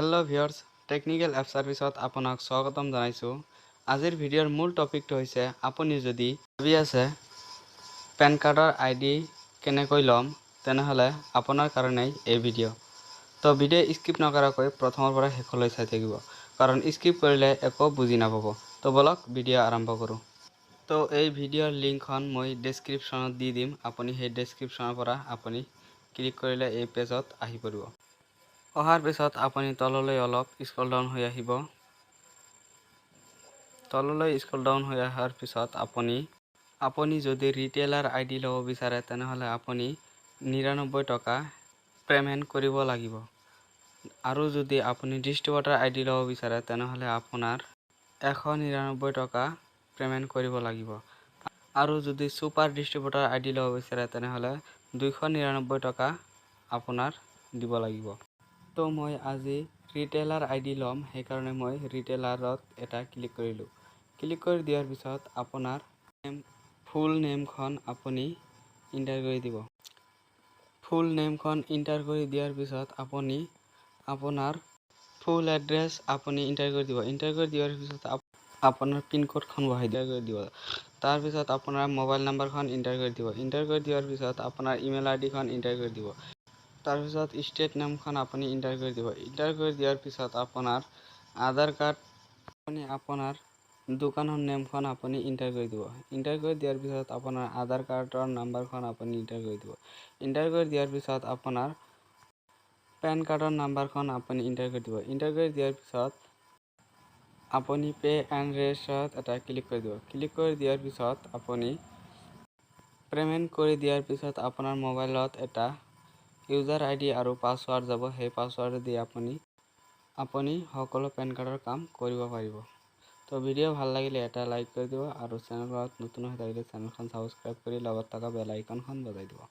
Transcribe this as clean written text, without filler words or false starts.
Hello viewers, Technical App Serviceত আপোনাক স্বাগতম জনাইছো। আজিৰ ভিডিঅ'ৰ মূল টপিকটো হৈছে আপুনি যদি ভাবি আছে পেন কাৰ্ডৰ আইডি কেনেকৈ ল'ম তেনেহলে আপোনাৰ কাৰণে এই ভিডিঅ'। তো ভিডিঅ' স্কিপ নকৰাকৈ প্ৰথমৰ পৰা শেষলৈ চাই থাকিব কাৰণ স্কিপ কৰিলে একো বুজি নাপাব। তো বলক ভিডিঅ' আৰম্ভ কৰোঁ। তো এই ভিডিঅ'ৰ লিংকখন মই ডেসক্ৰিপচনত দি দিম। আপুনি সেই ডেসক্ৰিপচনৰ পৰা আপুনি ক্লিক কৰিলে এই পেজত আহি পৰিব। অহাৰ পিছত আপুনি তললৈ অলপ স্ক্ৰল ডাউন হৈ আহিব। তললৈ স্ক্ৰল ডাউন হৈ অহাৰ পিছত আপুনি যদি ৰিটেইলাৰ আইডি ল'ব বিচাৰে তেনেহলে আপুনি 99 টকা পেমেন্ট কৰিব লাগিব। আৰু যদি আপুনি ডিস্ট্ৰিবিউটৰ আইডি ল'ব বিচাৰে তেনেহলে আপোনাৰ 199 টকা পেমেন্ট কৰিব লাগিব। আৰু যদি সুপাৰ ডিস্ট্ৰিবিউটৰ আইডি ল'ব বিচাৰে তেনেহলে 299 টকা আপোনাৰ দিব লাগিব। তো মই আজি ৰিটেইলাৰ আইডি ল'ম, সেইকাৰণে মই ৰিটেইলাৰত এটা ক্লিক কৰিলোঁ। ক্লিক কৰি দিয়াৰ পিছত আপোনাৰ ফুল নেমখন আপুনি এণ্টাৰ কৰি দিব। ফুল নেমখন এণ্টাৰ কৰি দিয়াৰ পিছত আপুনি আপোনাৰ ফুল এড্ৰেছ আপুনি এণ্টাৰ কৰি দিব। এণ্টাৰ কৰি দিয়াৰ পিছত আপোনাৰ পিন কোডখন বহাই দিব। তাৰ পিছত আপোনাৰ মোবাইল নাম্বাৰখন এণ্টাৰ কৰি দিব। এণ্টাৰ কৰি দিয়াৰ পিছত আপোনাৰ ইমেইল আইডিখন এণ্টাৰ কৰি দিব। তাৰ পিছত ষ্টেট নামখন আপুনি এণ্টাৰ কৰি দিব। এণ্টাৰ কৰি দিয়াৰ পিছত আপোনাৰ আধাৰ কাৰ্ড আপুনি আপোনাৰ দোকানৰ নেমখন আপুনি এণ্টাৰ কৰি দিব। এণ্টাৰ কৰি দিয়াৰ পিছত আপোনাৰ আধাৰ কাৰ্ডৰ নাম্বাৰখন আপুনি এণ্টাৰ কৰি দিব। এণ্টাৰ কৰি দিয়াৰ পিছত আপোনাৰ পেন কাৰ্ডৰ নাম্বাৰখন আপুনি এণ্টাৰ কৰি দিব। এণ্টাৰ কৰি দিয়াৰ পিছত আপুনি পে এণ্ড ৰেজিষ্টাৰত এটা ক্লিক কৰি দিব। ক্লিক কৰি দিয়াৰ পিছত আপুনি পেমেন্ট কৰি দিয়াৰ পিছত আপোনাৰ মোবাইলত এটা ইউজাৰ আইডি আৰু পাছৱৰ্ড যাব। সেই পাছৱৰ্ড দি আপুনি সকলো পেন কাৰ্ডৰ কাম কৰিব পাৰিব। তো ভিডিঅ' ভাল লাগিলে এটা লাইক কৰি দিব আৰু চেনেলত নতুন হৈ থাকিলে চেনেলখন সাবস্ক্ৰাইব কৰি লগত থকা বেল আইকনখন বজাই দিব।